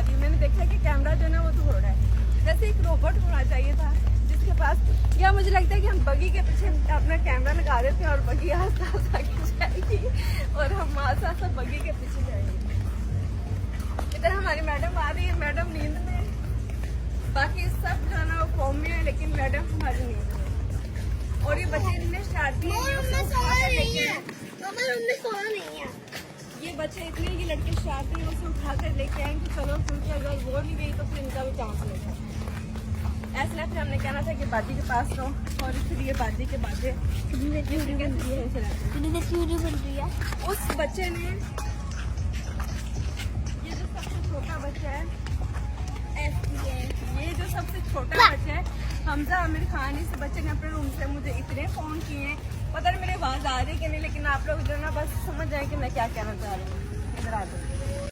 रही हूँ। मैंने देखा कि कैमरा जो है ना वो तो हो रहा है। जैसे एक रोबोट होना चाहिए था जिसके पास, या मुझे लगता है कि हम बगी के पीछे अपना कैमरा लगा देते हैं और बगी आस्ता आस्ता आगे जाएगी और हम आस्ता आस्ता बगी के पीछे जाएंगे। इधर हमारी मैडम आ रही है, मैडम नींद में, बाकी सब जो है ना वो फॉर्म में है, लेकिन मैडम हमारी नींद में। और ये बच्चे इतने शरारती हैं, ये बच्चे इतने, ये लड़के शरारती हैं, उसे उठा कर लेके आएंगे चलो, क्योंकि अगर वो नहीं गई तो फिर इनका भी चांस लेगा। ऐसा फिर हमने कहना था कि बाजी के पास रहो, और इसलिए बाजी के बाजे उस बच्चे ने, ये जो सबसे छोटा बच्चा है, ये जो सबसे छोटा बच्चा है हमजा आमिर खान, इस बच्चे ने अपने रूम से मुझे इतने फोन किए हैं, पता नहीं मेरी आवाज आ रही है कि नहीं, लेकिन आप लोग जो ना बस समझ जाए कि मैं क्या कहना चाह रही हूँ। इधर आ जाओ।